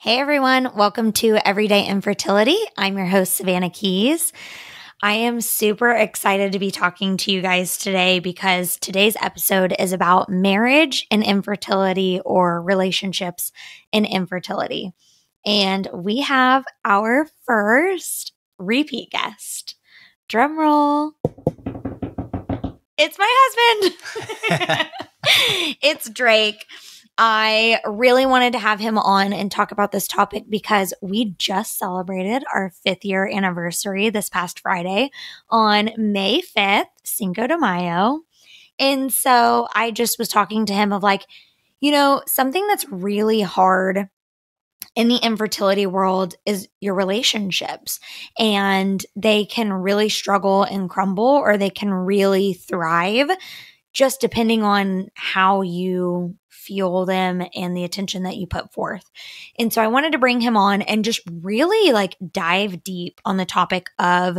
Hey everyone, welcome to Everyday Infertility. I'm your host, Savannah Keys. I am super excited to be talking to you guys today because today's episode is about marriage and infertility or relationships and infertility. And we have our first repeat guest. Drum roll. It's my husband. It's Drake. I really wanted to have him on and talk about this topic because we just celebrated our 5th year anniversary this past Friday on May 5th, Cinco de Mayo. And so I just was talking to him of something that's really hard in the infertility world is your relationships, and they can really struggle and crumble, or they can really thrive just depending on how you fuel them and the attention that you put forth. And so I wanted to bring him on and just really dive deep on the topic of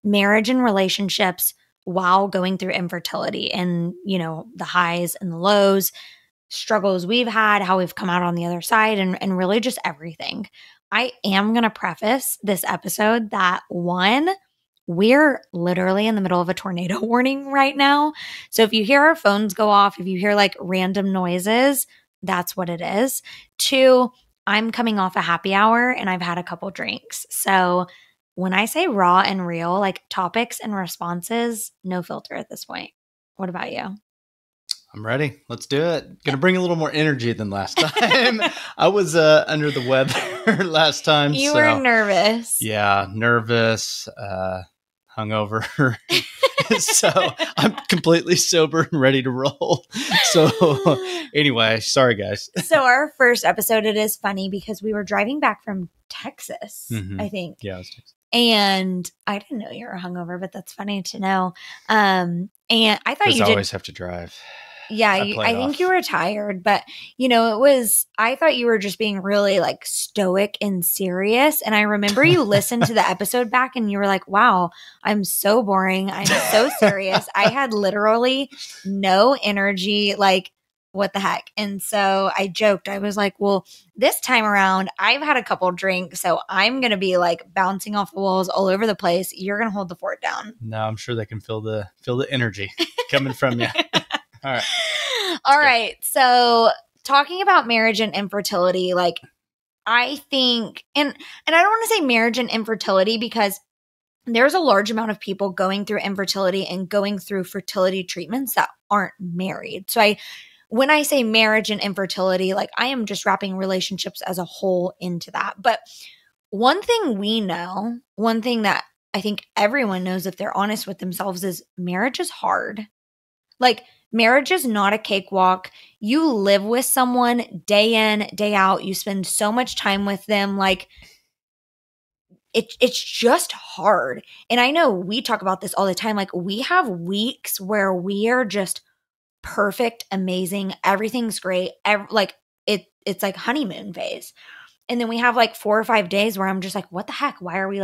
marriage and relationships while going through infertility and, the highs and the lows, struggles we've had, how we've come out on the other side, and really just everything. I am going to preface this episode that we're literally in the middle of a tornado warning right now. So if you hear our phones go off, if you hear random noises, that's what it is. 2, I'm coming off a happy hour and I've had a couple drinks. So when I say raw and real, topics and responses, no filter at this point. What about you? I'm ready. Let's do it. Gonna bring a little more energy than last time. I was under the weather last time. You were nervous. Yeah, nervous, hungover. So I'm completely sober and ready to roll. So anyway, sorry guys. So our first episode, it is funny because we were driving back from Texas, I think. Yeah, it was Texas. And I didn't know you were hungover, but that's funny to know. And I thought you always have to drive. Yeah, I think you were tired, but I thought you were just being really stoic and serious. And I remember you listened to the episode back and you were like, wow, I'm so boring. I'm so serious. I had literally no energy. What the heck? And so I joked. I was like, well, this time around, I've had a couple drinks, so I'm going to be bouncing off the walls all over the place. You're going to hold the fort down. No, I'm sure they can feel the energy coming from you. All right. So talking about marriage and infertility, I think, and I don't want to say marriage and infertility because there's a large amount of people going through infertility and going through fertility treatments that aren't married. So when I say marriage and infertility, I am just wrapping relationships as a whole into that. But one thing that I think everyone knows if they're honest with themselves is marriage is hard. Marriage is not a cakewalk. You live with someone day in, day out. You spend so much time with them. It's just hard. And I know we talk about this all the time. We have weeks where we are just perfect, amazing. Everything's great. It's like honeymoon phase. And then we have 4 or 5 days where I'm just like, what the heck? Why are we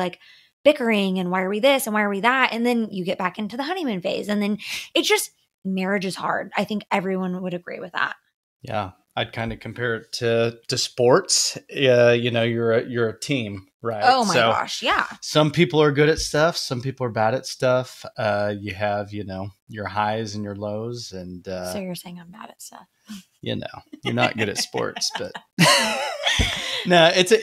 bickering? And why are we this? And why are we that? And then you get back into the honeymoon phase. And then marriage is hard. I think everyone would agree with that. Yeah. I'd kind of compare it to sports. You're a team, right? Oh my gosh. Yeah. Some people are good at stuff. Some people are bad at stuff. You have, your highs and your lows. And so you're saying I'm bad at stuff. You're not good at sports, but no, it's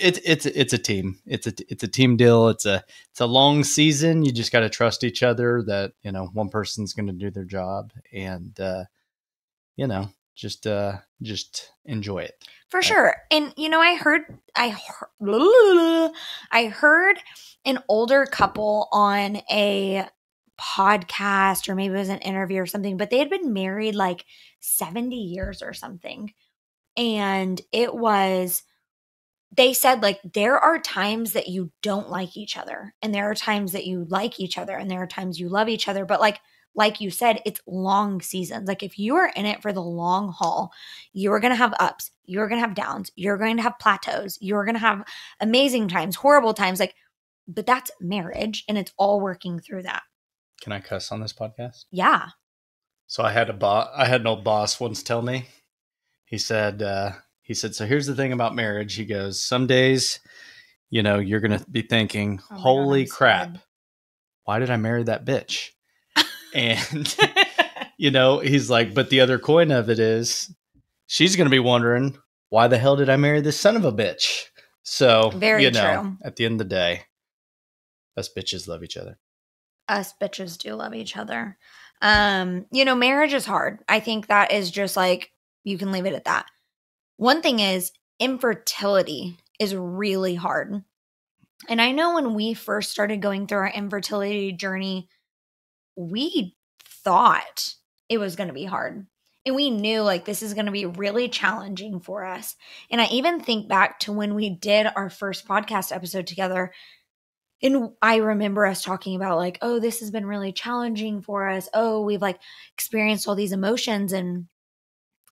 a team. It's a team deal. It's a long season. You just got to trust each other that, one person's going to do their job and, just enjoy it. For sure. And, I heard an older couple on a podcast, or maybe it was an interview or something, but they had been married 70 years or something. And they said there are times that you don't like each other, and there are times that you like each other, and there are times you love each other. But like you said, it's long seasons. If you are in it for the long haul, you're going to have ups, you're going to have downs, you're going to have plateaus, you're going to have amazing times, horrible times. But that's marriage, and it's all working through that. Can I cuss on this podcast? Yeah. So I had an old boss once tell me, he said, he said, so here's the thing about marriage. He goes, some days, you're going to be thinking, Oh my God, holy I'm crap, scared. why did I marry that bitch? And, he's like, but the other coin of it is she's going to be wondering, why the hell did I marry this son of a bitch? So, Very true. at the end of the day, us bitches love each other. Us bitches do love each other. Marriage is hard. I think that is just like, you can leave it at that. One thing is, infertility is really hard. And I know when we first started going through our infertility journey, we thought it was going to be hard. And we knew like this is going to be really challenging for us. And I even think back to when we did our first podcast episode together. And I remember us talking about like, oh, this has been really challenging for us. Oh, we've like experienced all these emotions. And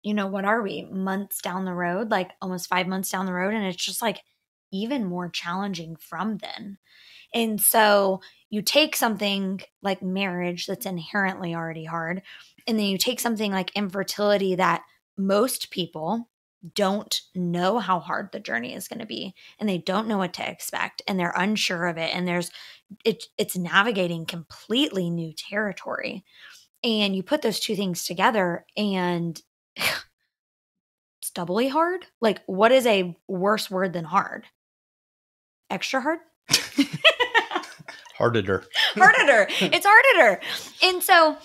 what are we? Months down the road, like almost 5 months down the road. And it's just like even more challenging from then. And so you take something like marriage that's inherently already hard, and then you take something like infertility that most people don't know how hard the journey is going to be, and they don't know what to expect, and they're unsure of it, and it's navigating completely new territory. And you put those two things together and it's doubly hard. Like, what is a worse word than hard? Extra hard? Harder. It's harder. And so,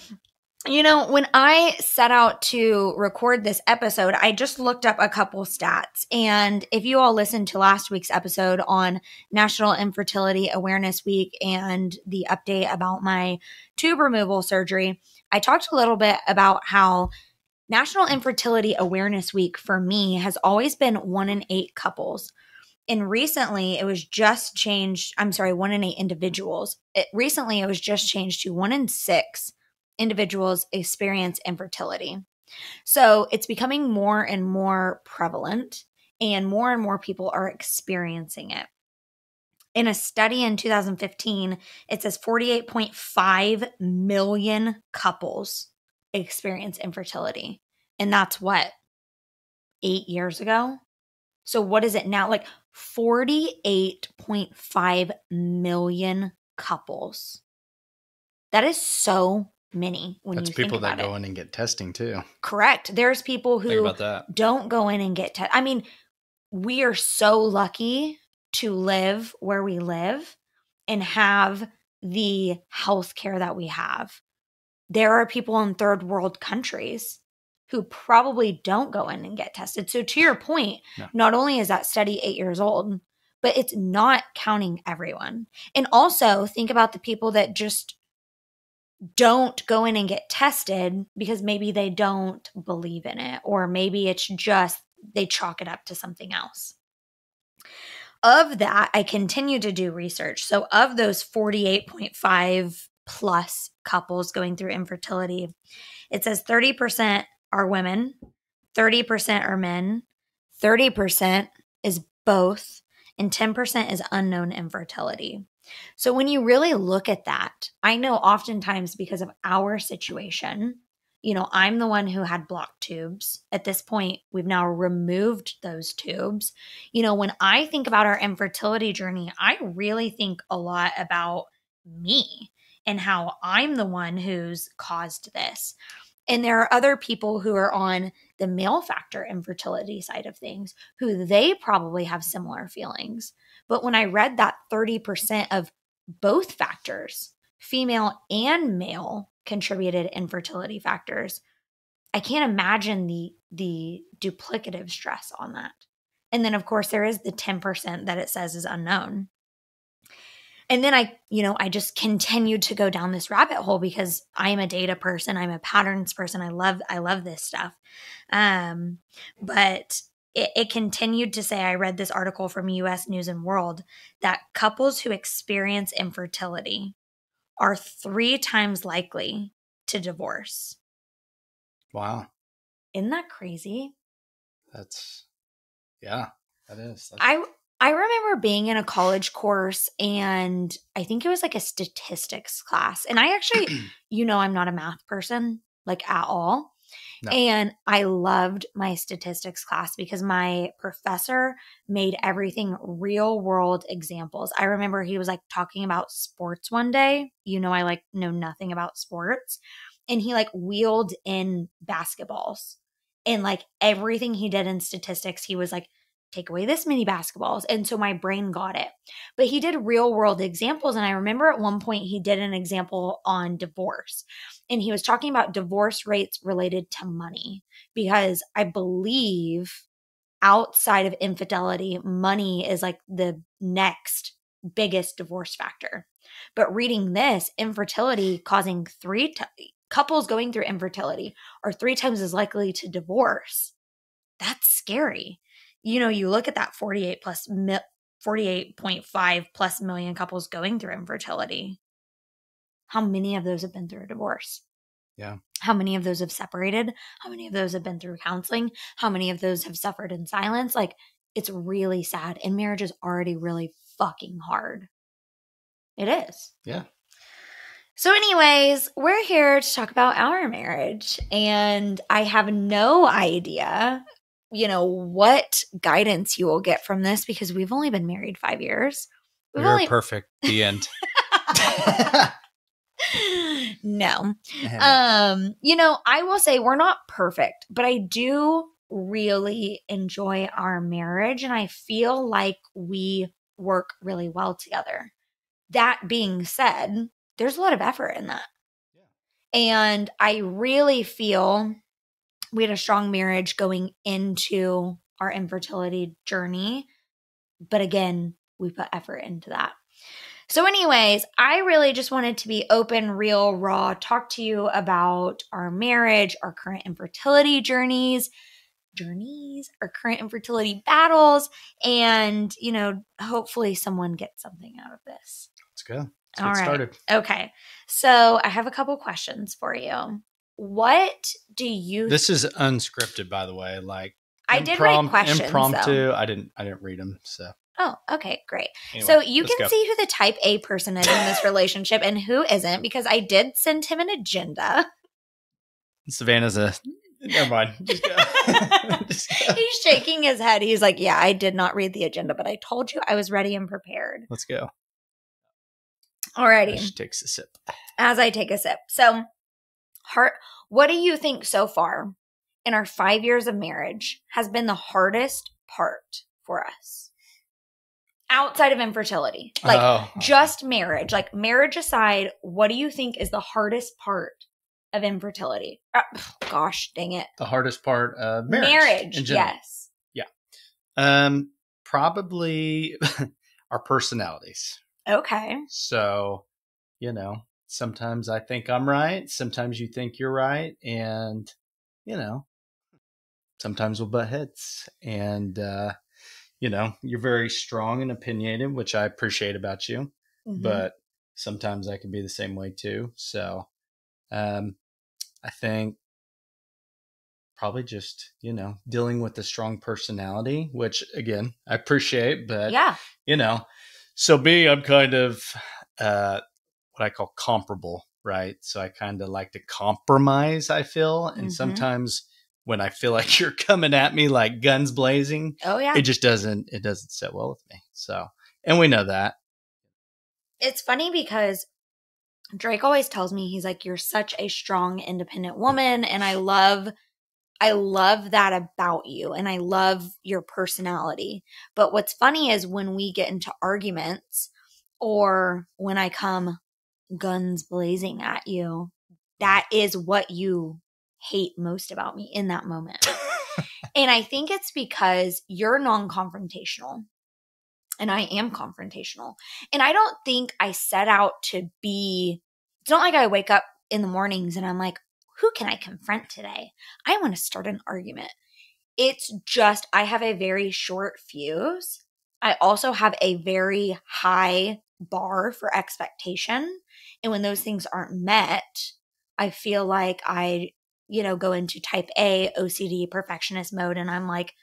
when I set out to record this episode, I just looked up a couple stats. And if you all listened to last week's episode on National Infertility Awareness Week and the update about my tube removal surgery, I talked a little bit about how National Infertility Awareness Week for me has always been 1 in 8 couples. And recently it was just changed. I'm sorry, 1 in 8 individuals. Recently it was just changed to 1 in 6 individuals experience infertility. So it's becoming more and more prevalent, and more people are experiencing it. In a study in 2015, it says 48.5 million couples experience infertility. And that's what, 8 years ago? So what is it now? Like 48.5 million couples. That is so many when That's you think people about that it. go in and get testing too. Correct. There's people Think who about that. don't go in and get tested. I mean, we are so lucky to live where we live and have the health care that we have. There are people in third world countries who probably don't go in and get tested. So to your point, Not only is that study 8 years old, but it's not counting everyone. And also think about the people that just don't go in and get tested because maybe they don't believe in it, or maybe it's just they chalk it up to something else. Of that, I continue to do research. So of those 48.5 plus couples going through infertility, it says 30% are women, 30% are men, 30% is both, and 10% is unknown infertility. So when you really look at that, I know oftentimes because of our situation, I'm the one who had blocked tubes. At this point, we've now removed those tubes. When I think about our infertility journey, I really think a lot about me and how I'm the one who's caused this. And there are other people who are on the male factor infertility side of things who they probably have similar feelings. But when I read that 30% of both factors, female and male, contributed infertility factors, I can't imagine the duplicative stress on that. And then of course there is the 10% that it says is unknown. And then I just continued to go down this rabbit hole because I am a data person. I'm a patterns person. I love this stuff. But it continued to say, I read this article from US News and World that couples who experience infertility are 3 times likely to divorce. Wow. Isn't that crazy? Yeah, that is. I remember being in a college course, and I think it was like a statistics class. And I actually, I'm not a math person, like at all. No. And I loved my statistics class because my professor made everything real world examples. I remember he was like talking about sports one day. You know, I like know nothing about sports. And he like wheeled in basketballs, and like everything he did in statistics, he was like, take away this many basketballs. And so my brain got it. But he did real world examples. And I remember at one point he did an example on divorce. And he was talking about divorce rates related to money, because I believe outside of infidelity, money is like the next biggest divorce factor. But reading this, infertility causing couples going through infertility are 3 times as likely to divorce. That's scary. You know, you look at that 48.5 plus million couples going through infertility. How many of those have been through a divorce? Yeah. How many of those have separated? How many of those have been through counseling? How many of those have suffered in silence? Like, it's really sad. And marriage is already really fucking hard. It is. Yeah. So anyways, we're here to talk about our marriage. And I have no idea, what guidance you will get from this, because we've only been married 5 years. We're perfect. The end. No. I will say we're not perfect, but I do really enjoy our marriage, and I feel like we work really well together. That being said, there's a lot of effort in that. Yeah. And I really feel we had a strong marriage going into our infertility journey. But again, we put effort into that. So anyways, I really just wanted to be open, real, raw, talk to you about our marriage, our current infertility journeys, our current infertility battles, and, hopefully someone gets something out of this. Let's go. Let's All get right. started. Okay. So I have a couple questions for you. What do you... This is unscripted, by the way. Like, I did write questions, impromptu. though. I didn't read them. So. Oh, okay, great. Anyway, so you can go. see who the type A person is in this relationship and who isn't, because I did send him an agenda. Savannah's never mind. Just go. Just go. He's shaking his head. He's like, yeah, I did not read the agenda, but I told you I was ready and prepared. Let's go. Alrighty. She takes a sip. As I take a sip. So, what do you think so far in our 5 years of marriage has been the hardest part for us? Outside of infertility, just marriage, like marriage aside, what do you think is the hardest part of infertility? Gosh, dang it. The hardest part of marriage. Yes. Yeah. Probably our personalities. Okay. So, sometimes I think I'm right. Sometimes you think you're right. And, sometimes we'll butt heads. And, you're very strong and opinionated, which I appreciate about you, but sometimes I can be the same way too. So, I think probably just, dealing with a strong personality, which again, I appreciate, but yeah, so I'm kind of, what I call comparable, right? So I kind of like to compromise, I feel. And sometimes when I feel like you're coming at me like guns blazing, it just doesn't sit well with me. So, and we know that. It's funny because Drake always tells me, he's like, you're such a strong, independent woman. And I love that about you. And I love your personality. But what's funny is when we get into arguments, or when I come guns blazing at you, that is what you hate most about me in that moment. And I think it's because you're non-confrontational and I am confrontational. And I don't think I set out to be, it's not like I wake up in the mornings and I'm like, who can I confront today? I want to start an argument. It's just, I have a very short fuse. I also have a very high bar for expectation. And when those things aren't met, I feel like I, go into type A OCD perfectionist mode. And I'm like,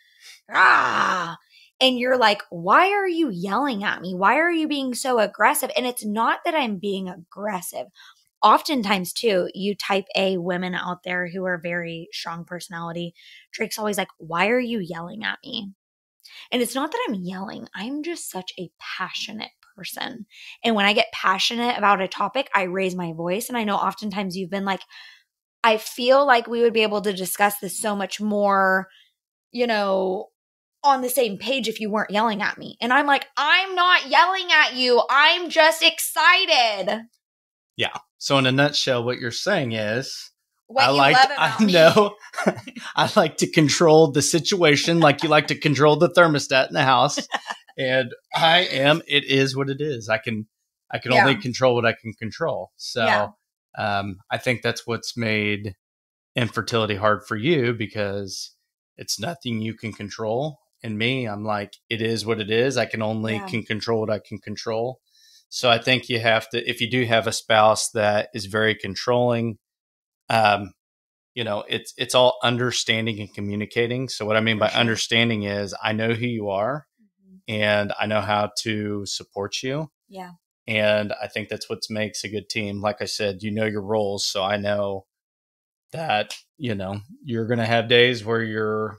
ah. And you're like, why are you yelling at me? Why are you being so aggressive? And it's not that I'm being aggressive. oftentimes too, you type A women out there who are very strong personality. Drake's always like, why are you yelling at me? And it's not that I'm yelling. I'm just such a passionate person. And when I get passionate about a topic, I raise my voice. And I know oftentimes you've been like, I feel like we would be able to discuss this so much more, on the same page if you weren't yelling at me. And I'm like, I'm not yelling at you. I'm just excited. Yeah. So in a nutshell, what you're saying is, What you love about me. I like to control the situation like you like to control the thermostat in the house. And it is what it is. I can only control what I can control. So I think that's what's made infertility hard for you, because it's nothing you can control. And me, I'm like, it is what it is. I can only can control what I can control. So I think you have to, if you do have a spouse that is very controlling, it's all understanding and communicating. So what I mean by understanding is I know who you are and I know how to support you. Yeah. And I think that's what makes a good team. Like I said, you know your roles. So I know that, you're going to have days where you're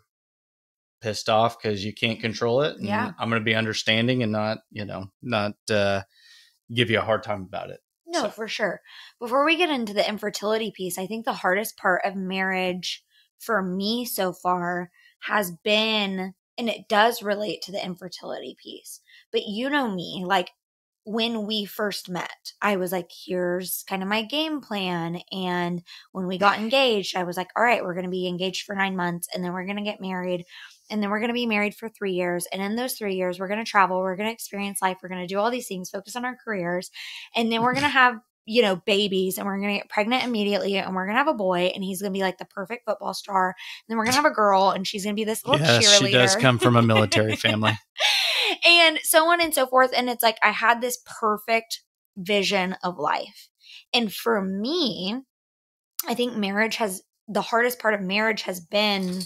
pissed off because you can't control it. And I'm going to be understanding and not give you a hard time about it. No, for sure. Before we get into the infertility piece, I think the hardest part of marriage for me so far has been, and it does relate to the infertility piece, but you know me, like when we first met, I was like, here's kind of my game plan. And when we got engaged, I was like, all right, we're going to be engaged for 9 months and then we're going to get married. And then we're going to be married for 3 years. And in those 3 years, we're going to travel. We're going to experience life. We're going to do all these things, focus on our careers. And then we're going to have, babies, and we're going to get pregnant immediately. And we're going to have a boy, and he's going to be like the perfect football star. And then we're going to have a girl, and she's going to be this little cheerleader. She does come from a military family. And so on and so forth. And it's like I had this perfect vision of life. And for me, I think the hardest part of marriage has been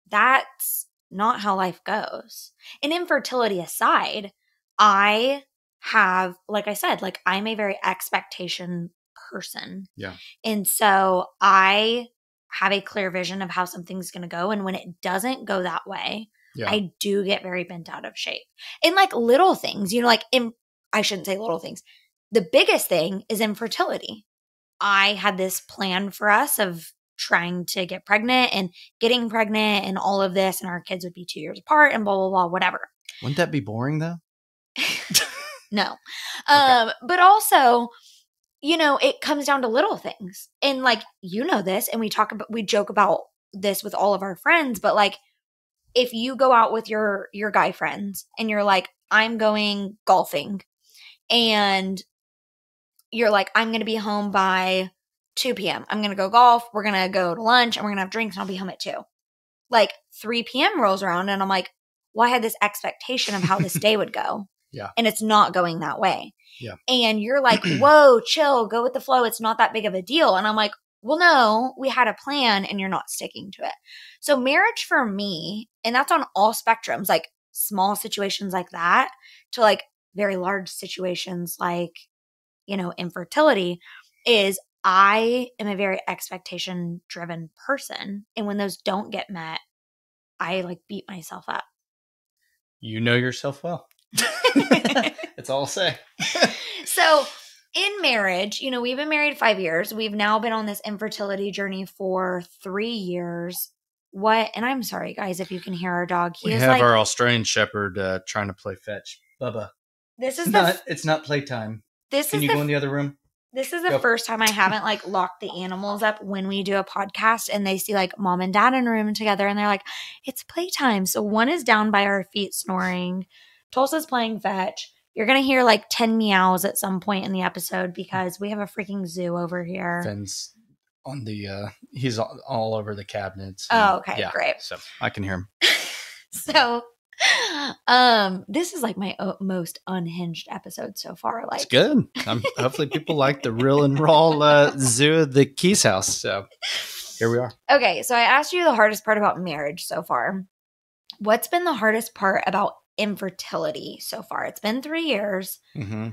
that's not how life goes. And infertility aside, I have, like I said, like I'm a very expectation person. Yeah. And so I have a clear vision of how something's going to go. And when it doesn't go that way, I do get very bent out of shape. And like little things, I shouldn't say little things. The biggest thing is infertility. I had this plan for us of trying to get pregnant and getting pregnant and all of this, and our kids would be 2 years apart and blah, blah, blah, whatever. Wouldn't that be boring though? No. Okay. But also, it comes down to little things. And like, this, and we joke about this with all of our friends, but like, if you go out with your guy friends and you're like, I'm going golfing, and you're like, I'm going to be home by 2 p.m. I'm going to go golf. We're going to go to lunch and we're going to have drinks and I'll be home at 2. Like 3 p.m. rolls around and I'm like, well, I had this expectation of how this day would go. Yeah. And it's not going that way. Yeah. And you're like, whoa, chill, go with the flow. It's not that big of a deal. And I'm like, well, no, we had a plan and you're not sticking to it. So marriage for me, and that's on all spectrums, like small situations like that to like very large situations like, infertility, is I am a very expectation driven person. And when those don't get met, I like beat myself up. You know yourself well. That's all I'll say. So in marriage, we've been married 5 years. We've now been on this infertility journey for 3 years. And I'm sorry, guys, if you can hear our dog. We have our Australian Shepherd trying to play fetch. Bubba. It's not playtime. Can you go in the other room? This is the first time I haven't like locked the animals up when we do a podcast and they see like mom and dad in a room together and they're like, it's playtime. So one is down by our feet snoring. Tulsa's playing fetch. You're going to hear like 10 meows at some point in the episode because we have a freaking zoo over here. Finn's on he's all over the cabinets. Oh, okay. Yeah, great. So I can hear him. So this is like my most unhinged episode so far. Like, it's good. Hopefully people like the real and raw zoo of the Keys house. So here we are. Okay. So I asked you the hardest part about marriage so far. What's been the hardest part about infertility so far? It's been 3 years. Mm-hmm.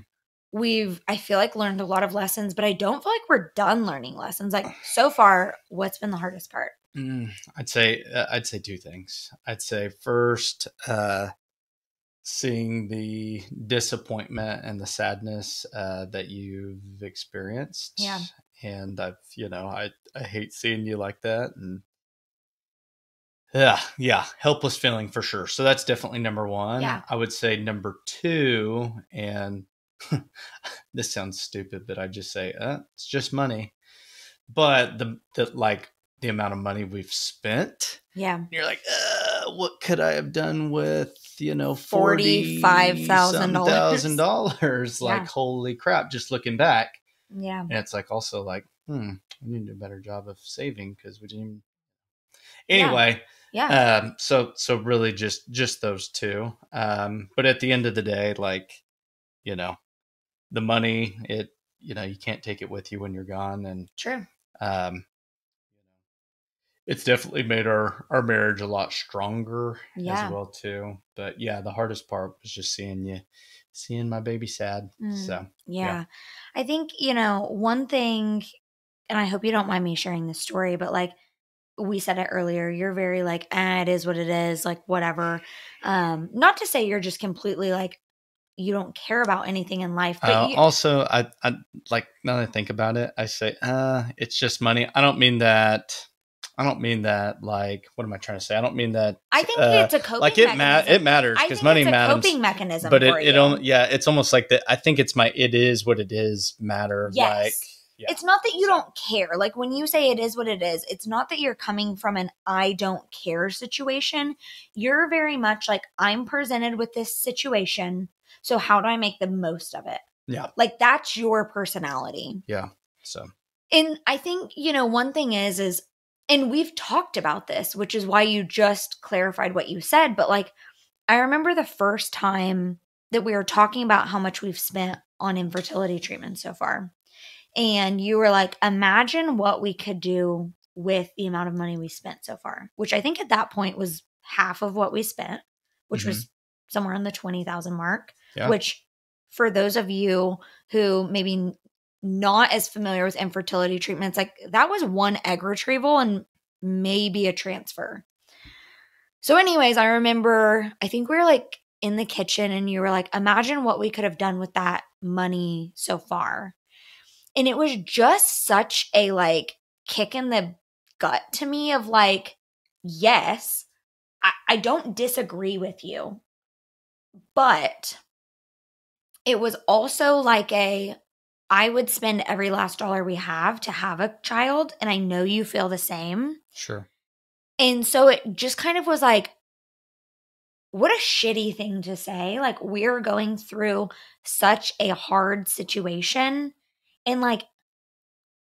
I feel like learned a lot of lessons, but I don't feel like we're done learning lessons. Like so far, what's been the hardest part? I'd say 2 things. I'd say first, seeing the disappointment and the sadness that you've experienced. Yeah. And I hate seeing you like that. And yeah, helpless feeling for sure. So that's definitely number one. Yeah. I would say number two, and this sounds stupid, but I just say, it's just money. But the amount of money we've spent. Yeah. You're like, what could I have done with, $45,000. Like, holy crap, just looking back. Yeah. And it's like also like, we need to do a better job of saving because we didn't even. Anyway. Yeah. So really just those two. But at the end of the day, like, the money, you can't take it with you when you're gone. And True. It's definitely made our marriage a lot stronger Yeah. as well too. But yeah, the hardest part was just seeing my baby sad. So yeah. I think, one thing, and I hope you don't mind me sharing this story, but like we said it earlier, you're very like, it is what it is, like whatever. Not to say you're just completely like, you don't care about anything in life, but also I like, now that I think about it, I say, it's just money. I don't mean that. Like, what am I trying to say? I don't mean that. I think it's a coping like mechanism. It matters because money matters. Coping mechanism, but it's almost like that. I think it's it is what it is matter. Yes. Like, yeah. It's not that you don't care. Like when you say it is what it is, it's not that you're coming from an I don't care situation. You're very much like, I'm presented with this situation, so how do I make the most of it? Yeah. Like that's your personality. Yeah. So. And I think, one thing is, and we've talked about this, which is why you just clarified what you said, but like, I remember the first time that we were talking about how much we've spent on infertility treatment so far. And you were like, imagine what we could do with the amount of money we spent so far, which I think at that point was half of what we spent, which was somewhere in the 20,000 mark, which for those of you who maybe not as familiar with infertility treatments, like that was one egg retrieval and maybe a transfer. So anyways, I remember, I think we were like in the kitchen and you were like, imagine what we could have done with that money so far. And it was just such a like kick in the gut to me of like, yes, I don't disagree with you, but it was also like I would spend every last dollar we have to have a child. And I know you feel the same. Sure. And so it just kind of was like, what a shitty thing to say. Like we're going through such a hard situation. And like,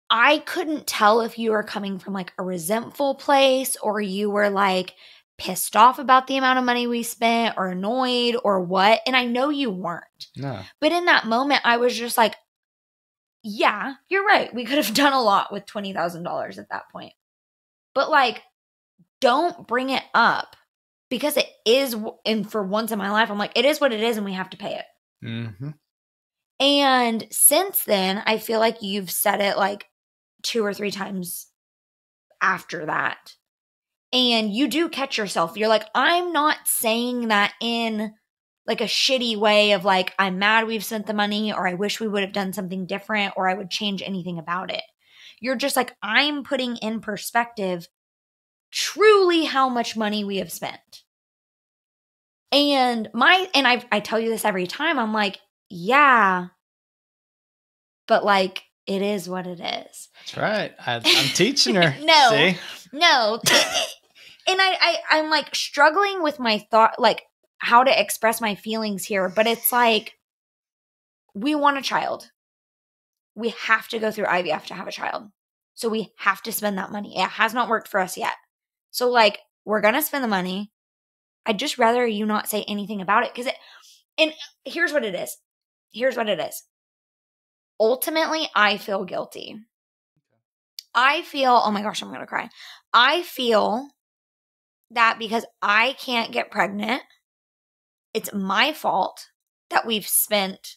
I couldn't tell if you were coming from like a resentful place or you were like pissed off about the amount of money we spent or annoyed or what. And I know you weren't. No. But in that moment, I was just like, yeah, you're right. We could have done a lot with $20,000 at that point. But like, don't bring it up because it is. And for once in my life, I'm like, it is what it is and we have to pay it. Mm-hmm. And since then, I feel like you've said it like 2 or 3 times after that. And you do catch yourself. You're like, I'm not saying that in like a shitty way of like, I'm mad we've spent the money or I wish we would have done something different or I would change anything about it. You're just like, I'm putting in perspective truly how much money we have spent. And I tell you this every time. I'm like, yeah, but like, it is what it is. That's right. I'm teaching her. No. See? No. And I'm like struggling with my thought, like how to express my feelings here. But it's like, we want a child. We have to go through IVF to have a child. So we have to spend that money. It has not worked for us yet. So like, we're going to spend the money. I'd just rather you not say anything about it. And here's what it is. Ultimately, I feel guilty. I feel, oh my gosh, I'm going to cry. I feel that because I can't get pregnant, it's my fault that we've spent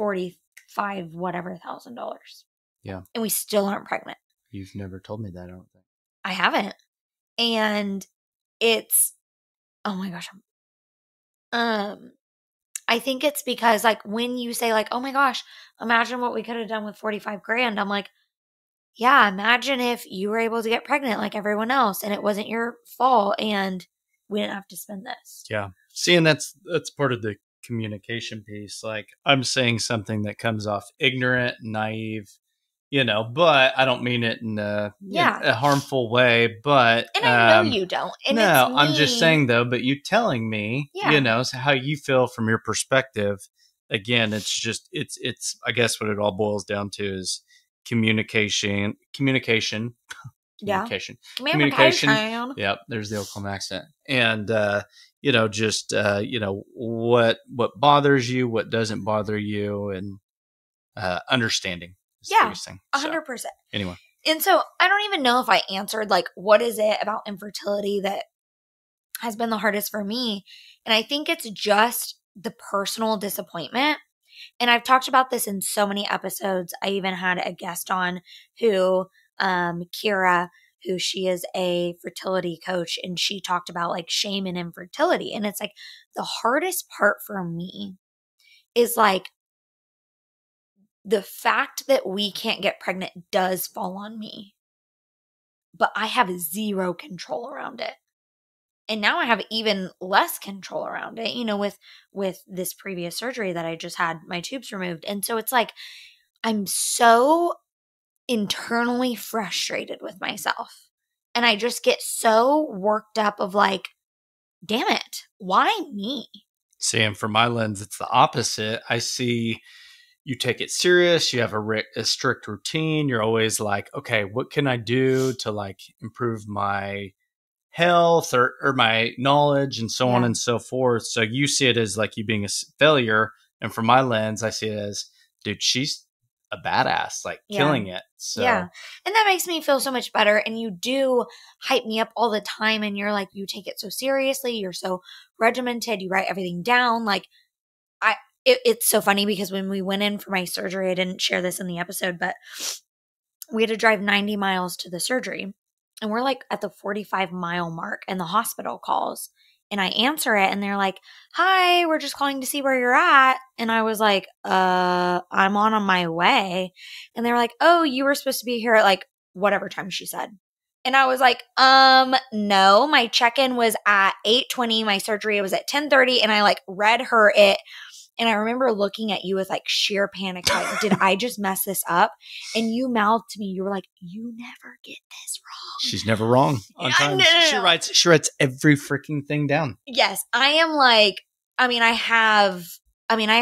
$45 whatever thousand dollars. Yeah. And we still aren't pregnant. You've never told me that, I don't think. I haven't. And it's, oh my gosh. I think it's because like when you say like, oh my gosh, imagine what we could have done with 45 grand. I'm like, yeah, imagine if you were able to get pregnant like everyone else and it wasn't your fault and we didn't have to spend this. Yeah. See, and that's part of the communication piece. Like I'm saying something that comes off ignorant, naive, but I don't mean it in a harmful way. But and I know you don't. And no, it's I'm just saying though. But you telling me, so how you feel from your perspective. Again, it's just it's. I guess what it all boils down to is communication. Communication. Yep. There's the Oklahoma accent, and what bothers you, what doesn't bother you, and understanding. Yeah, 100%. Anyway. And so I don't even know if I answered like, what is it about infertility that has been the hardest for me? And I think it's just the personal disappointment. And I've talked about this in so many episodes. I even had a guest on who, Kira, who she is a fertility coach, and she talked about like shame and infertility. And it's like the hardest part for me is like the fact that we can't get pregnant does fall on me, but I have zero control around it. And now I have even less control around it, with this previous surgery that I just had my tubes removed. And so it's like, I'm so internally frustrated with myself. And I just get so worked up of like, damn it, why me? See, and from my lens, it's the opposite. I see you take it serious. You have a strict routine. You're always like, okay, what can I do to like improve my health or my knowledge and so on and so forth. So you see it as like you being a failure. And from my lens, I see it as, dude, she's a badass, like killing it. So yeah. And that makes me feel so much better. And you do hype me up all the time. And you're like, you take it so seriously. You're so regimented. You write everything down. Like it's so funny because when we went in for my surgery, I didn't share this in the episode, but we had to drive 90 miles to the surgery. And we're like at the 45-mile mark and the hospital calls and I answer it and they're like, hi, we're just calling to see where you're at. And I was like, I'm on my way. And they were like, oh, you were supposed to be here at like whatever time she said. And I was like, no, my check-in was at 8:20. My surgery was at 10:30. And I like read her it. And I remember looking at you with like sheer panic, like, did I just mess this up? And you mouthed to me, you were like, you never get this wrong. She's never wrong on time. No. She writes every freaking thing down. Yes. I am like, I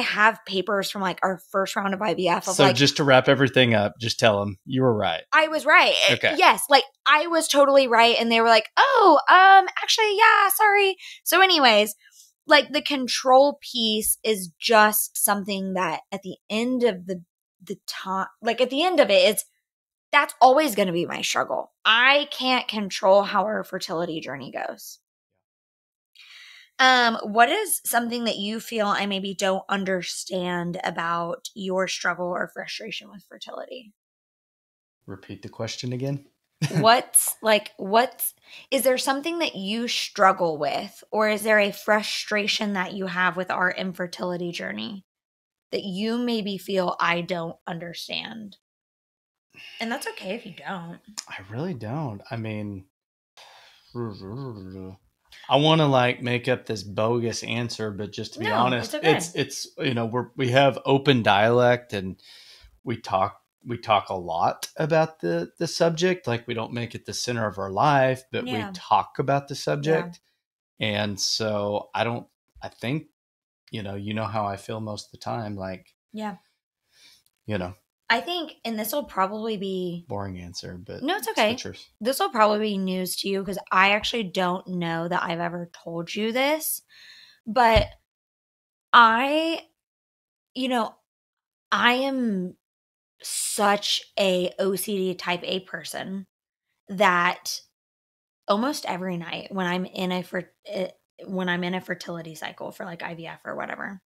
have papers from like our first round of IVF. So just to wrap everything up, just tell them you were right. I was right. Okay. Yes. Like I was totally right. And they were like, oh, actually, yeah, sorry. So anyways, like the control piece is just something that at the end of the time, like at the end of it, that's always going to be my struggle. I can't control how our fertility journey goes. What is something that you feel I maybe don't understand about your struggle or frustration with fertility? Repeat the question again. Is there something that you struggle with, or is there a frustration that you have with our infertility journey that you maybe feel I don't understand? And that's okay if you don't. I really don't. I mean, I want to like make up this bogus answer, but just to be honest, it's we have open dialect and we talk a lot about the subject. Like we don't make it the center of our life, but we talk about the subject. Yeah. And so I think, you know how I feel most of the time. Like, I think, and this will probably be boring answer, but no, it's okay. This will probably be news to you because I actually don't know that I've ever told you this, but I am such a OCD type A person that almost every night when I'm in a fertility cycle for like IVF or whatever,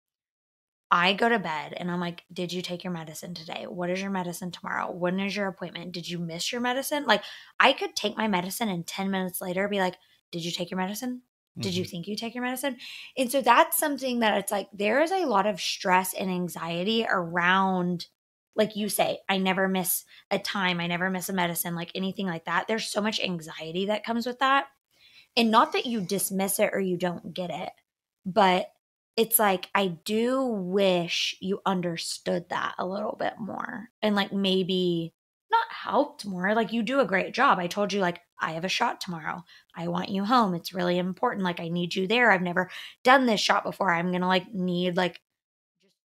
I go to bed and I'm like, did you take your medicine today? What is your medicine tomorrow? When is your appointment? Did you miss your medicine? Like, I could take my medicine and 10 minutes later be like, did you take your medicine? Did you think you take your medicine? And so that's something that it's like, there is a lot of stress and anxiety around, like you say, I never miss a time. I never miss a medicine, like anything like that. There's so much anxiety that comes with that. And not that you dismiss it or you don't get it, but it's like, I do wish you understood that a little bit more and like maybe not helped more. Like, you do a great job. I told you, like, I have a shot tomorrow. I want you home. It's really important. Like, I need you there. I've never done this shot before. I'm going to like need like just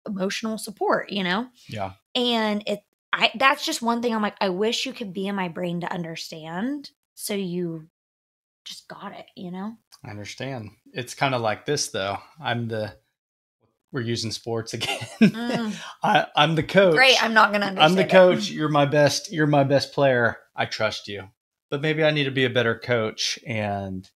emotional support, you know? Yeah. And that's just one thing I'm like, I wish you could be in my brain to understand. So you just got it, you know? I understand. It's kind of like this though. We're using sports again. I'm the coach. Great. I'm not going to understand. I'm the coach. You're my best player. I trust you. But maybe I need to be a better coach and,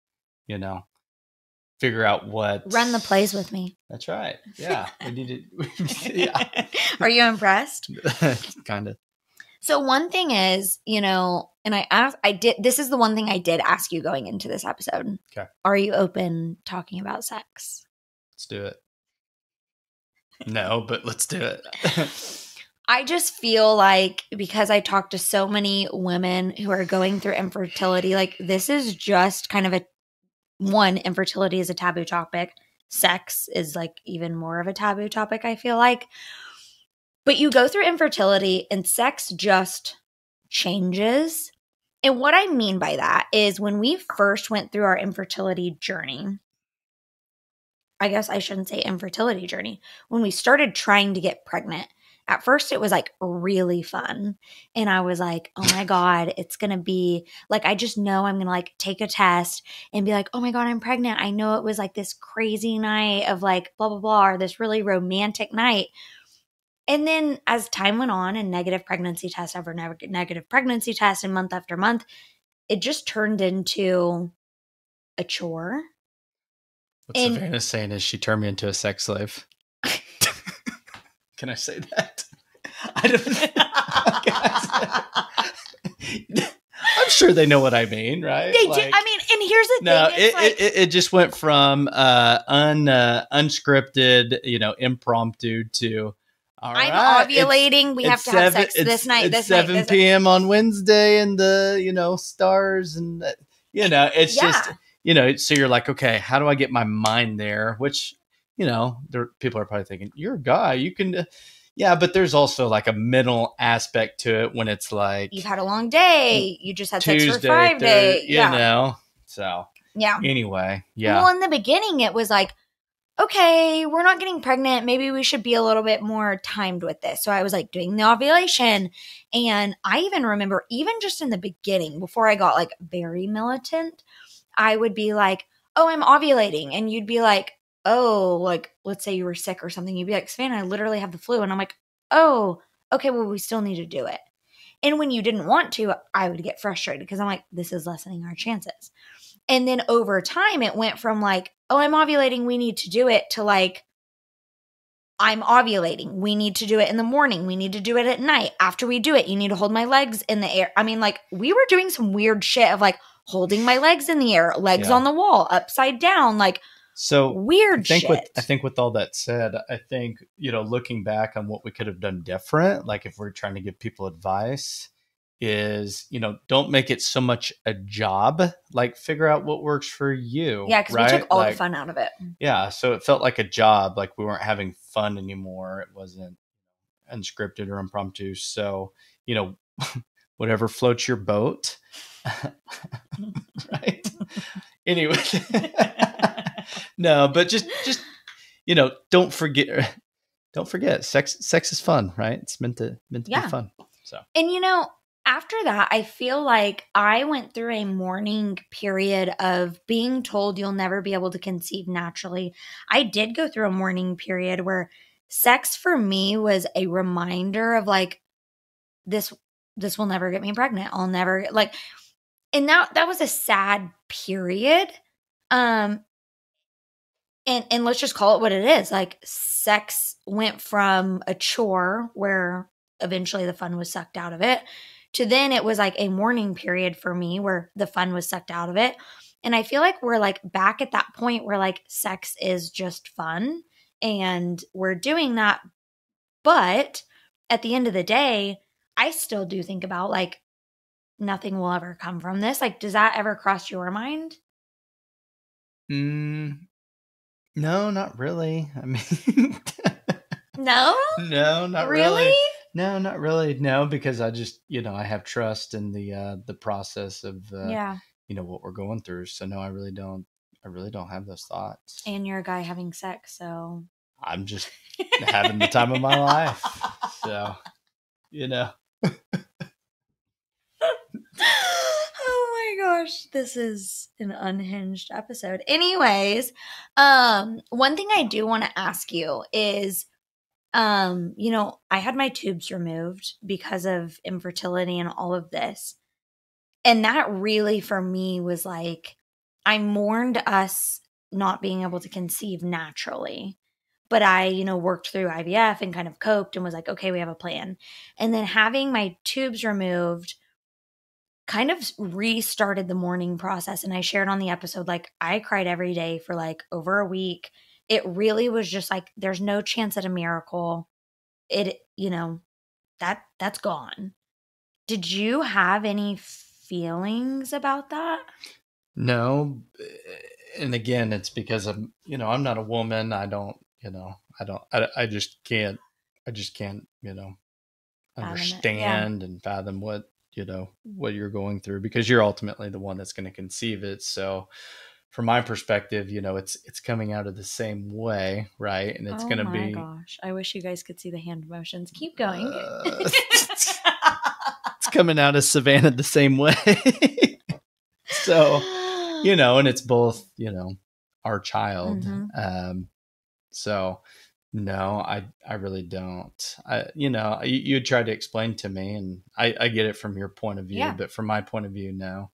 figure out what. Run the plays with me. That's right. Yeah. We need to. Yeah. Are you impressed? Kind of. So one thing is, and this is the one thing I did ask you going into this episode. Okay. Are you open talking about sex? Let's do it. No, but let's do it. I just feel like, because I talk to so many women who are going through infertility, like, this is just kind of infertility is a taboo topic. Sex is like even more of a taboo topic, I feel like. But you go through infertility and sex just changes. And what I mean by that is, when we first went through our infertility journey, I guess I shouldn't say infertility journey, when we started trying to get pregnant, at first it was like really fun. And I was like, oh my God, it's going to be like, I just know I'm going to like take a test and be like, oh my God, I'm pregnant. I know it was like this crazy night of like blah, blah, blah, or this really romantic night. And then as time went on and negative pregnancy test after negative pregnancy test and month after month, it just turned into a chore. What Savannah's saying is she turned me into a sex slave. Can I say that? I don't know. I'm sure they know what I mean, right? They do. I mean, and here's the thing. No, it just went from unscripted, impromptu to, all right, I'm ovulating. We have to have sex this night. It's 7 p.m. on Wednesday, and the stars, and it's just so you're like, okay, how do I get my mind there? Which people are probably thinking, you're a guy, you can. Yeah, but there's also like a mental aspect to it when it's like, you've had a long day. You just had Tuesday, sex for 5 days. So yeah. Anyway, yeah. Well, in the beginning, it was like, okay, we're not getting pregnant. Maybe we should be a little bit more timed with this. So I was like doing the ovulation. And I even remember, even just in the beginning, before I got like very militant, I would be like, oh, I'm ovulating. And you'd be like, oh, like, let's say you were sick or something. You'd be like, Savannah, I literally have the flu. And I'm like, oh, okay, well, we still need to do it. And when you didn't want to, I would get frustrated because I'm like, this is lessening our chances. And then over time, it went from like, oh, I'm ovulating, we need to do it, to like, I'm ovulating, we need to do it in the morning, we need to do it at night. After we do it, you need to hold my legs in the air. I mean, like, we were doing some weird shit of like holding my legs in the air, legs on the wall, upside down, like, so weird shit. I think with all that said, I think, looking back on what we could have done different, like if we're trying to give people advice, is, don't make it so much a job, like figure out what works for you. Yeah, because we took all the fun out of it. Yeah, so it felt like a job, like we weren't having fun anymore. It wasn't unscripted or impromptu. So, whatever floats your boat. Right? Anyway. No, but just don't forget sex is fun, right? It's meant to be fun. So, and after that, I feel like I went through a mourning period of being told you'll never be able to conceive naturally. I did go through a mourning period where sex for me was a reminder of like, this will never get me pregnant. I'll never like, and that was a sad period. And let's just call it what it is. Like, sex went from a chore where eventually the fun was sucked out of it to then it was like a mourning period for me where the fun was sucked out of it. And I feel like we're like back at that point where like sex is just fun and we're doing that. But at the end of the day, I still do think about like nothing will ever come from this. Like, does that ever cross your mind? Mm, no, not really. I mean, No? no, not Really? really. No, not really. No, because I just, I have trust in the process of Yeah. what we're going through. So no, I really don't. I really don't have those thoughts. And you're a guy having sex, so I'm just having the time of my life. So, you know. Oh my gosh, this is an unhinged episode. Anyways, one thing I do want to ask you is I had my tubes removed because of infertility and all of this. And that really for me was like I mourned us not being able to conceive naturally. But I, worked through IVF and kind of coped and was like, okay, we have a plan. And then having my tubes removed kind of restarted the mourning process. And I shared on the episode, like, I cried every day for like over a week. It really was just like, there's no chance at a miracle. That's gone. Did you have any feelings about that? No, and again, it's because I'm not a woman. I don't, I just can't, Fathom it. Yeah. understand and fathom what you're going through because you're ultimately the one that's going to conceive it. So, from my perspective, it's coming out of the same way, right? And it's Oh going to my be gosh. I wish you guys could see the hand motions. Keep going. it's coming out of Savannah the same way. So, and it's both, our child. Mhm. So no, I really don't. You tried to explain to me and I get it from your point of view, Yeah. but from my point of view, no.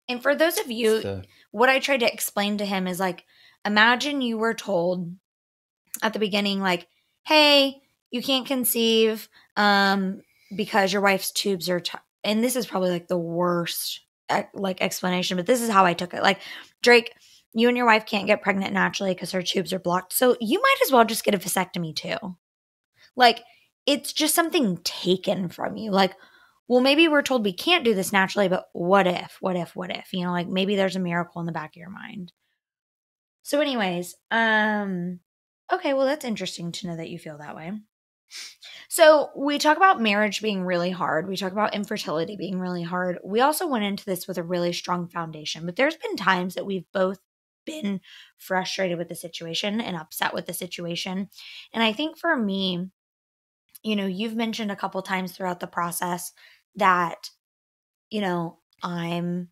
And for those of you, what I tried to explain to him is like, imagine you were told at the beginning, like, hey, you can't conceive because your wife's tubes are, and this is probably like the worst like explanation, but this is how I took it. Like, Drake, you and your wife can't get pregnant naturally because her tubes are blocked. So you might as well just get a vasectomy too. Like, it's just something taken from you. Like, well, maybe we're told we can't do this naturally, but what if, what if, what if? Like maybe there's a miracle in the back of your mind. So, anyways, okay, well, that's interesting to know that you feel that way. So, we talk about marriage being really hard. We talk about infertility being really hard. We also went into this with a really strong foundation, but there's been times that we've both been frustrated with the situation and upset with the situation. And I think for me, you've mentioned a couple times throughout the process that, I'm,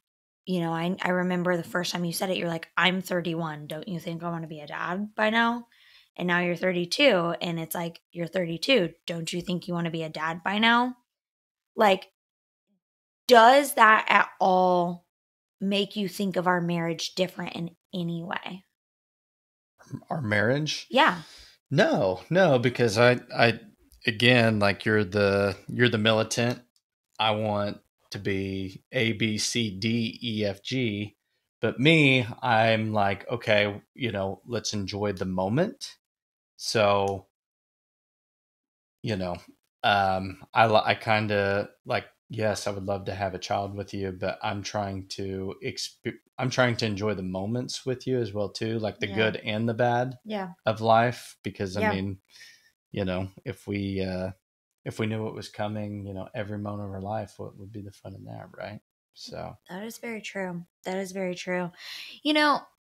I remember the first time you said it, you're like, I'm 31. Don't you think I want to be a dad by now? And now you're 32. And it's like, you're 32. Don't you think you want to be a dad by now? Like, does that at all make you think of our marriage different in any way? our marriage? Yeah. No, because I again, like you're the militant. I want to be A, B, C, D, E, F, G. But me, I'm like, okay, let's enjoy the moment. So, you know, I kind of like, yes, I would love to have a child with you, but I'm trying to enjoy the moments with you as well too, like the good and the bad of life. Because I mean, if we knew what was coming, every moment of our life, what would be the fun in that, right? So That is very true. That is very true.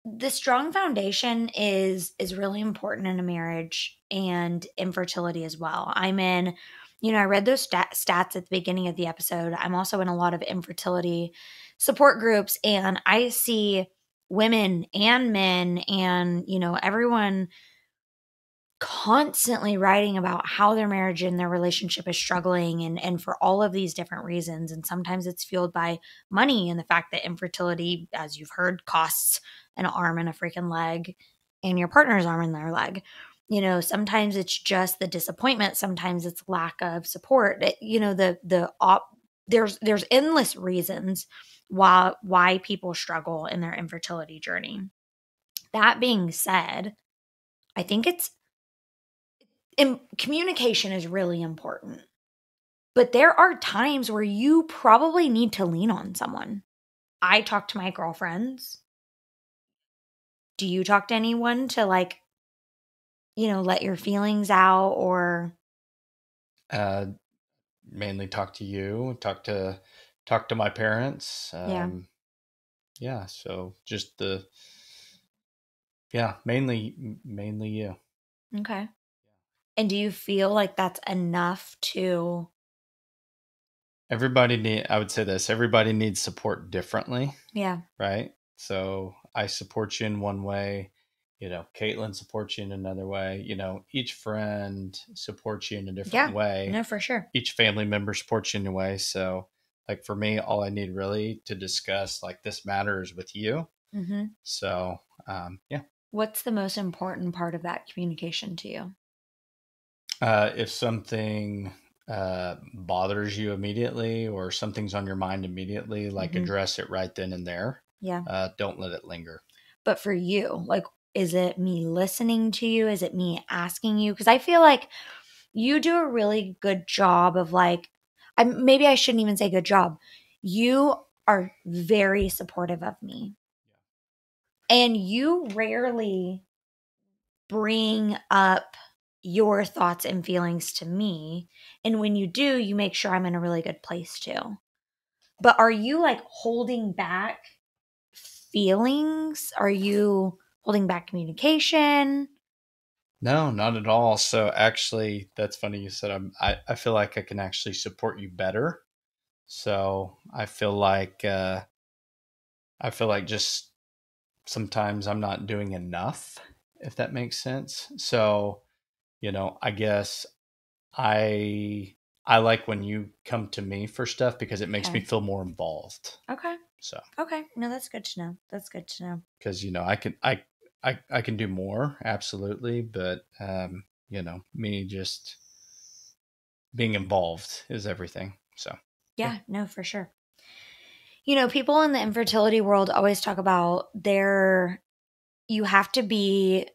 The strong foundation is really important in a marriage and infertility as well. I read those stats at the beginning of the episode. I'm also in a lot of infertility support groups, and I see women and men and, everyone constantly writing about how their marriage and their relationship is struggling and for all of these different reasons. And sometimes it's fueled by money and the fact that infertility, as you've heard, costs an arm and a freaking leg and your partner's arm and their leg. Sometimes it's just the disappointment. Sometimes it's lack of support. There's endless reasons why people struggle in their infertility journey. That being said, I think communication is really important. But there are times where you probably need to lean on someone. I talk to my girlfriends. Do you talk to anyone to let your feelings out or Mainly talk to you, talk to my parents. yeah. Yeah. So just mainly you. Okay. And do you feel like that's enough to I would say this, everybody needs support differently, yeah. right? So I support you in one way, Caitlin supports you in another way, each friend supports you in a different Yeah. way. No, for sure. Each family member supports you in a way. So like for me, all I need really to discuss like this matters with you. Mm-hmm. So yeah. What's the most important part of that communication to you? If something bothers you immediately or something's on your mind immediately, like Mm-hmm. address it right then and there. Yeah. Don't let it linger. But for you, is it me listening to you? Is it me asking you? Because I feel like you do a really good job of maybe I shouldn't even say good job. You are very supportive of me. And you rarely bring up your thoughts and feelings to me. And when you do, you make sure I'm in a really good place too. But are you holding back feelings? Are you holding back communication? No, not at all. So actually, that's funny you said I feel like I can actually support you better. So I feel like just sometimes I'm not doing enough, if that makes sense. So, I guess I like when you come to me for stuff because it makes me Okay. feel more involved. Okay. So, Okay. No, that's good to know. That's good to know. because I can do more, absolutely, but me just being involved is everything. So, yeah. Yeah, no, for sure. People in the infertility world always talk about you have to be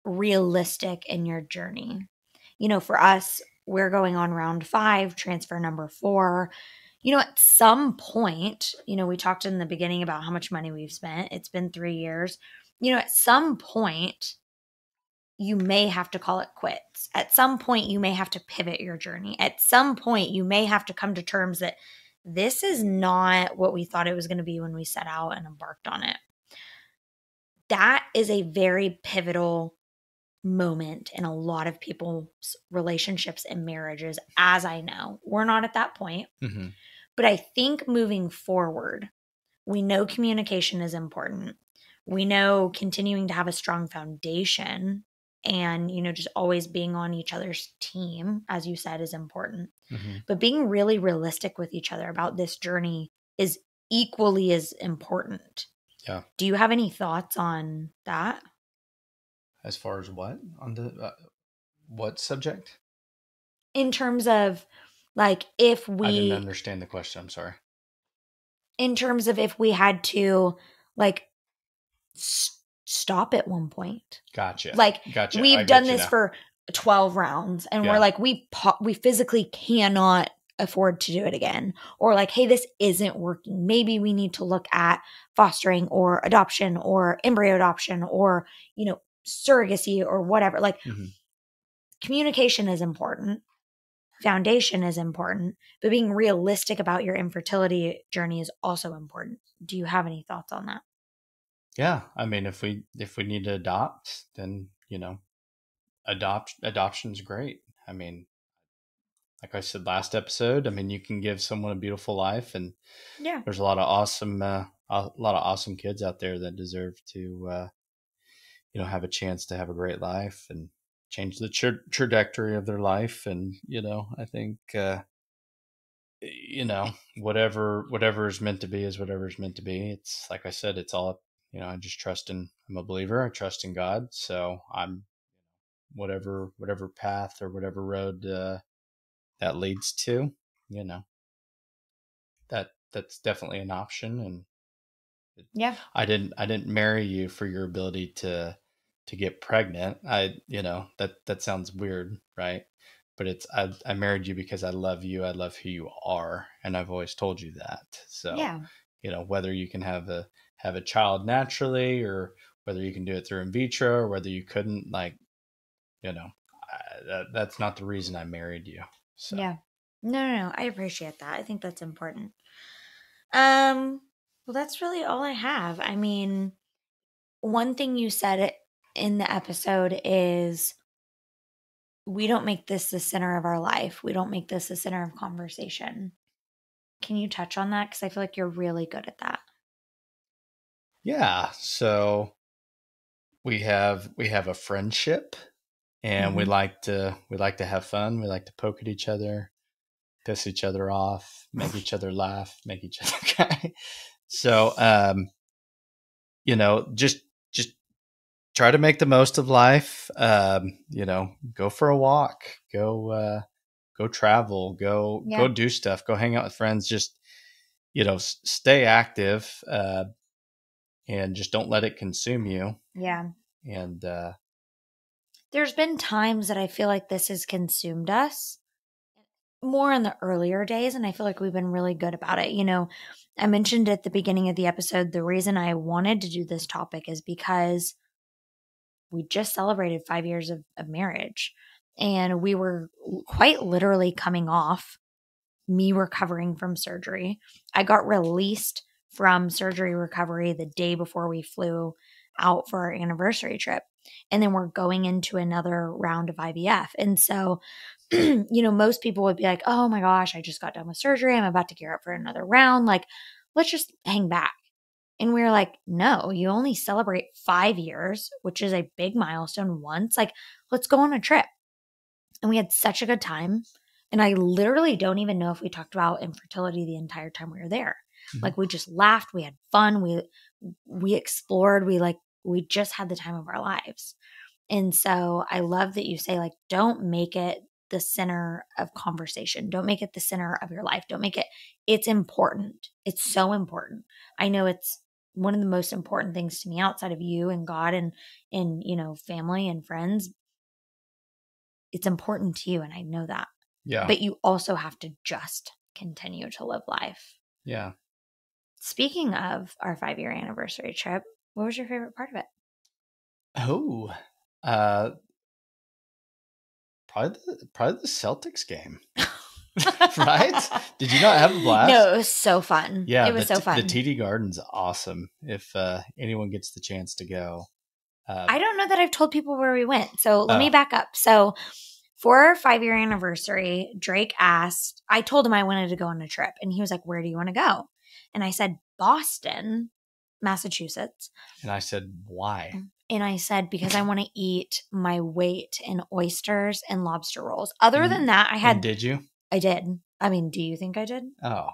realistic in your journey. For us, we're going on round 5, transfer number 4. At some point, we talked in the beginning about how much money we've spent. It's been 3 years. At some point, you may have to call it quits. At some point, you may have to pivot your journey. At some point, you may have to come to terms that this is not what we thought it was going to be when we set out and embarked on it. That is a very pivotal moment in a lot of people's relationships and marriages, as I know. We're not at that point. Mm-hmm. But I think moving forward, we know communication is important. We know continuing to have a strong foundation and, just always being on each other's team, as you said, is important. Mm-hmm. But being really realistic with each other about this journey is equally as important. Yeah. Do you have any thoughts on that? As far as what on the what subject? In terms of I didn't understand the question. I'm sorry. in terms of if we had to like stop at one point. Gotcha. I We've done get you this now. for 12 rounds and we're Yeah. like we physically cannot afford to do it again, or hey, this isn't working, maybe we need to look at fostering or adoption or embryo adoption or surrogacy or whatever. Mm-hmm. Communication is important, foundation is important, but being realistic about your infertility journey is also important. Do you have any thoughts on that? Yeah. I mean, if we need to adopt, then adoption's great. I mean, like I said last episode, I mean, you can give someone a beautiful life, and Yeah. there's a lot of awesome kids out there that deserve to have a chance to have a great life. And change the trajectory of their life. And, I think, whatever is meant to be is whatever is meant to be. It's like I said, it's all, I just I'm a believer. I trust in God. So I'm whatever path or whatever road, that leads to, you know, that's definitely an option. And Yeah. I didn't marry you for your ability to get pregnant. That sounds weird, right? But I married you because I love you. I love who you are, and I've always told you that. So, Yeah. Whether you can have a child naturally, or whether you can do it through in vitro, or whether you couldn't, like, that's not the reason I married you. So Yeah. No. I appreciate that. I think that's important. Well, that's really all I have. I mean, one thing you said in the episode is we don't make this the center of our life. We don't make this the center of conversation. Can you touch on that? Because I feel like you're really good at that. yeah, so we have a friendship, and we like to have fun. We like to poke at each other, piss each other off, make each other laugh, make each other cry. So, just try to make the most of life. Go for a walk, go travel, go do stuff, go hang out with friends. Just, stay active, and just don't let it consume you. Yeah. And, there's been times that I feel like this has consumed us more in the earlier days, and I feel like we've been really good about it. I mentioned at the beginning of the episode, the reason I wanted to do this topic is because we just celebrated 5 years of marriage, and we were quite literally coming off me recovering from surgery. I got released from surgery recovery the day before we flew out for our anniversary trip. And then we're going into another round of IVF. And so, most people would be like, oh my gosh, I just got done with surgery. I'm about to gear up for another round. Like, let's just hang back. And we were like, no, you only celebrate 5 years, which is a big milestone once. Like, let's go on a trip. And we had such a good time. And I literally don't even know if we talked about infertility the entire time we were there. Mm-hmm. Like, we just laughed, we had fun, we explored, we just had the time of our lives. And so I love that you say, like, don't make it the center of conversation. Don't make it the center of your life. Don't make it's important. It's so important. I know it's one of the most important things to me outside of you and God and family and friends. It's important to you, and I know that. Yeah. But you also have to just continue to live life. Yeah. Speaking of our 5-year anniversary trip, what was your favorite part of it? Oh, probably the Celtics game. Right? Did you not have a blast? No, it was so fun. Yeah, it was so fun. The TD Garden's awesome. If anyone gets the chance to go. I don't know that I've told people where we went. So let me back up. So for our 5-year anniversary, Drake asked, I told him I wanted to go on a trip. And he was like, where do you want to go? And I said, Boston, Massachusetts. And I said, why? And I said, because I want to eat my weight in oysters and lobster rolls. Other than that, And did you? I did. I mean, do you think I did? Oh.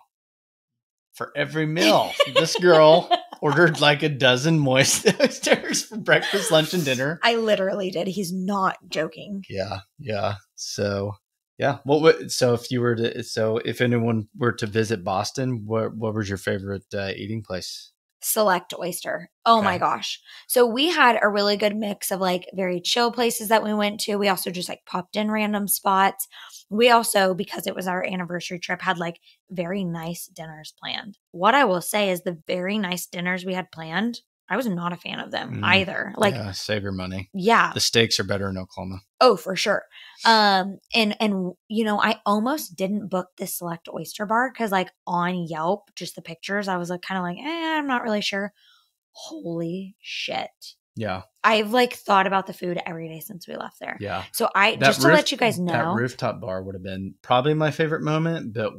For every meal, this girl ordered like a dozen moist oysters for breakfast, lunch, and dinner. I literally did. He's not joking. Yeah. So, yeah. If anyone were to visit Boston, what was your favorite eating place? Select Oyster. Oh my gosh. So we had a really good mix of like very chill places that we went to. We also just like popped in random spots. We also, because it was our anniversary trip, had like very nice dinners planned. What I will say is the very nice dinners we had planned, I was not a fan of them either. Like, yeah, save your money. Yeah. The steaks are better in Oklahoma. Oh, for sure. And I almost didn't book the Select Oyster Bar because like on Yelp, just the pictures, I was like kind of like, I'm not really sure. Holy shit. Yeah. I've like thought about the food every day since we left there. Yeah. So to let you guys know. That rooftop bar would have been probably my favorite moment, but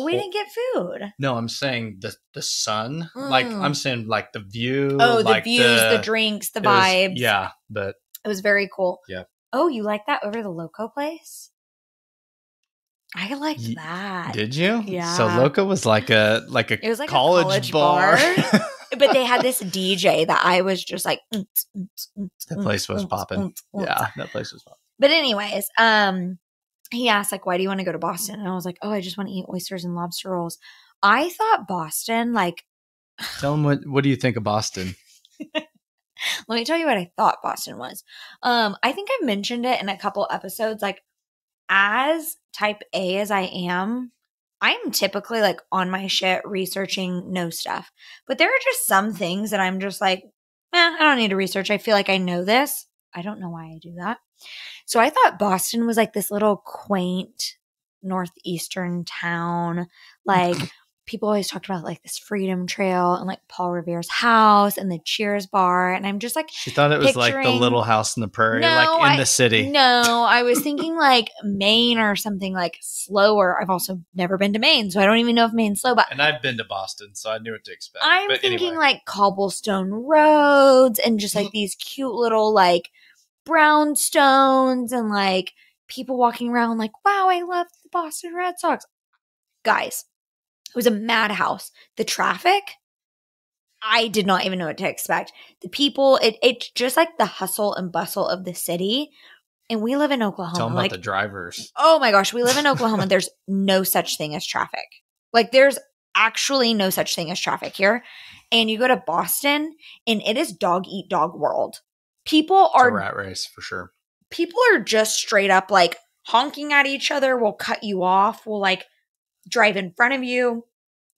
we didn't get food. No, I'm saying the sun. Like, I'm saying like the view. Oh, the views, the drinks, the vibes. But it was very cool. Yeah. Oh, you like that over the Loco place? I liked that. Did you? Yeah. So Loco was like a It was like college a college bar. But they had this DJ that I was just like, that place was popping. Yeah, that place was popping. But anyways, he asked like, why do you want to go to Boston? And I was like, oh, I just want to eat oysters and lobster rolls. I thought Boston, like, tell them what do you think of Boston? Let me tell you what I thought Boston was. I think I've mentioned it in a couple episodes. Like, as type A as I am typically like on my shit researching no stuff. But there are just some things that I'm just like, I don't need to research. I feel like I know this. I don't know why I do that. So I thought Boston was like this little quaint northeastern town. Like people always talked about like this Freedom Trail and like Paul Revere's house and the Cheers bar. And I'm just like, she thought it was like the Little House in the Prairie, like in the city. No, I was thinking like Maine or something like slower. I've also never been to Maine, so I don't even know if Maine's slow. But and I've been to Boston, so I knew what to expect. I'm thinking like cobblestone roads and just like these cute little like brownstones and like people walking around like, wow, I love the Boston Red Sox. Guys, it was a madhouse. The traffic, I did not even know what to expect. The people, it's just like the hustle and bustle of the city. And we live in Oklahoma. Tell them about the drivers. Oh my gosh, we live in Oklahoma. There's no such thing as traffic. Like there's actually no such thing as traffic here. And you go to Boston and it is dog eat dog world. People are it's a rat race for sure. People are just straight up like honking at each other, will cut you off, will like drive in front of you.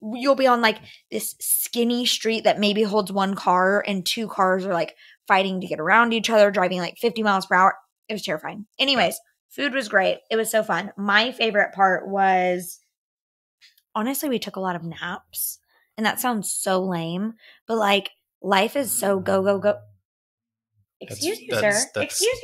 You'll be on like this skinny street that maybe holds one car and two cars are like fighting to get around each other, driving like 50 miles per hour. It was terrifying. Anyways, food was great. It was so fun. My favorite part was, honestly, we took a lot of naps. And that sounds so lame, but like life is so go, go, go. Excuse you, sir.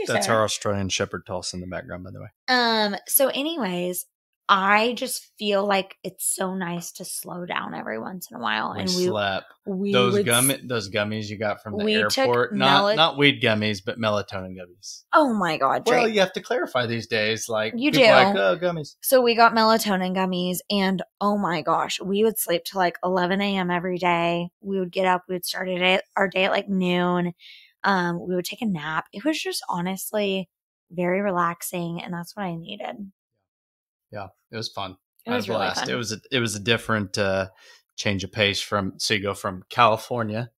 That's our Australian Shepherd toss in the background, by the way. So anyways, I just feel like it's so nice to slow down every once in a while. We slept. Those gummies you got from the airport, not weed gummies, but melatonin gummies. Oh my God, Drake. Well, you have to clarify these days. Like you do. Like, oh, gummies. So we got melatonin gummies, and oh my gosh, we would sleep till like 11 a.m. every day. We would get up. We would start our day at like noon. We would take a nap. It was just honestly very relaxing, and that's what I needed. Yeah, it was fun. It was really fun. It was a different change of pace so you go from California,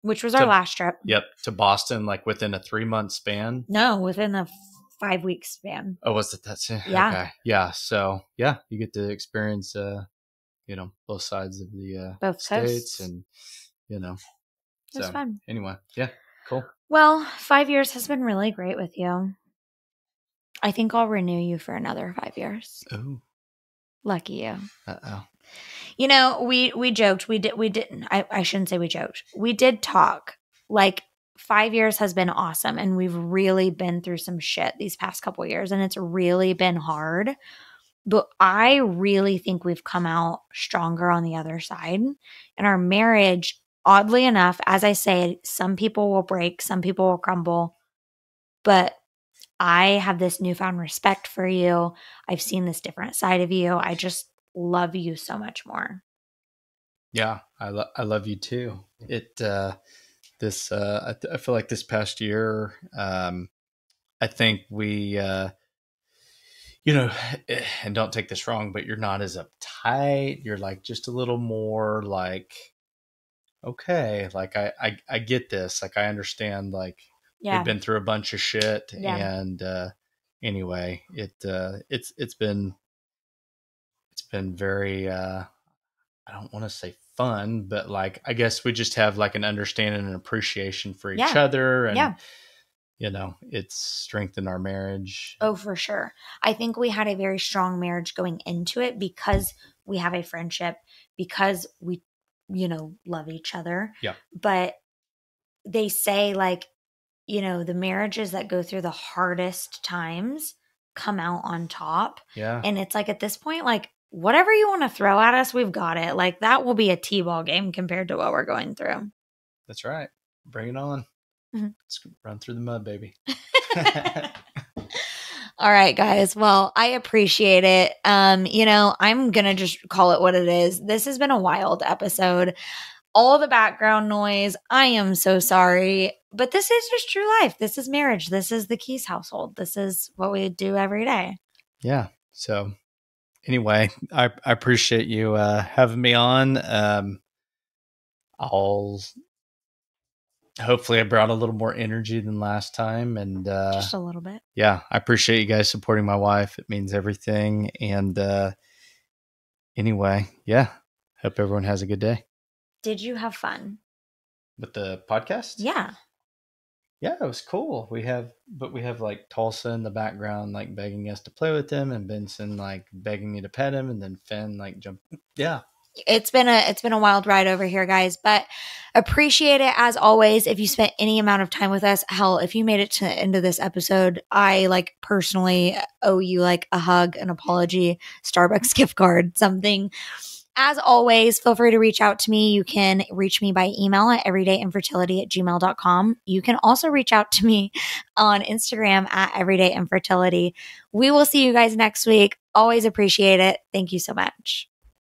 which was our last trip. Yep, to Boston, like within a 3-month span. No, within a 5-week span. Oh, was it? That's it. Yeah. Okay. Yeah. So yeah, you get to experience, both sides of the both states, coasts. And it was fun. Anyway, yeah, cool. Well, 5 years has been really great with you. I think I'll renew you for another 5 years. Ooh. Lucky you. Uh-oh. You know, we joked. We didn't. I shouldn't say we joked. We did talk. Like 5 years has been awesome. And we've really been through some shit these past couple years. And it's really been hard. But I really think we've come out stronger on the other side. And our marriage, oddly enough, as I say, some people will break, some people will crumble. But I have this newfound respect for you. I've seen this different side of you. I just love you so much more. Yeah, I love you too. I feel like this past year, I think we, and don't take this wrong, but you're not as uptight. You're like just a little more like, okay, like I get this. Like I understand, like, yeah. We've been through a bunch of shit, yeah. And anyway, it's been very I don't want to say fun, but like I guess we just have like an understanding and appreciation for each other, and it's strengthened our marriage. Oh, for sure. I think we had a very strong marriage going into it because we have a friendship, because we love each other. Yeah. But they say like, the marriages that go through the hardest times come out on top. Yeah. And it's like at this point, like whatever you want to throw at us, we've got it. Like that will be a T-ball game compared to what we're going through. That's right. Bring it on. Mm-hmm. Let's run through the mud, baby. All right, guys. Well, I appreciate it. I'm going to just call it what it is. This has been a wild episode. All the background noise. I am so sorry, but this is just true life. This is marriage. This is the Keys household. This is what we do every day. Yeah. So anyway, I appreciate you having me on. I'll hopefully I brought a little more energy than last time, and Just a little bit. yeah, I appreciate you guys supporting my wife. It means everything. And anyway, yeah, hope everyone has a good day. Did you have fun with the podcast? Yeah. Yeah, it was cool. We have like Tulsa in the background, like begging us to play with him, and Benson like begging me to pet him, and then Finn like jump. Yeah. It's been a wild ride over here, guys, but appreciate it as always. If you spent any amount of time with us, hell, if you made it to the end of this episode, I like personally owe you like a hug, an apology, Starbucks gift card, something. As always, feel free to reach out to me. You can reach me by email at everydayinfertility@gmail.com. You can also reach out to me on Instagram at everydayinfertility. We will see you guys next week. Always appreciate it. Thank you so much.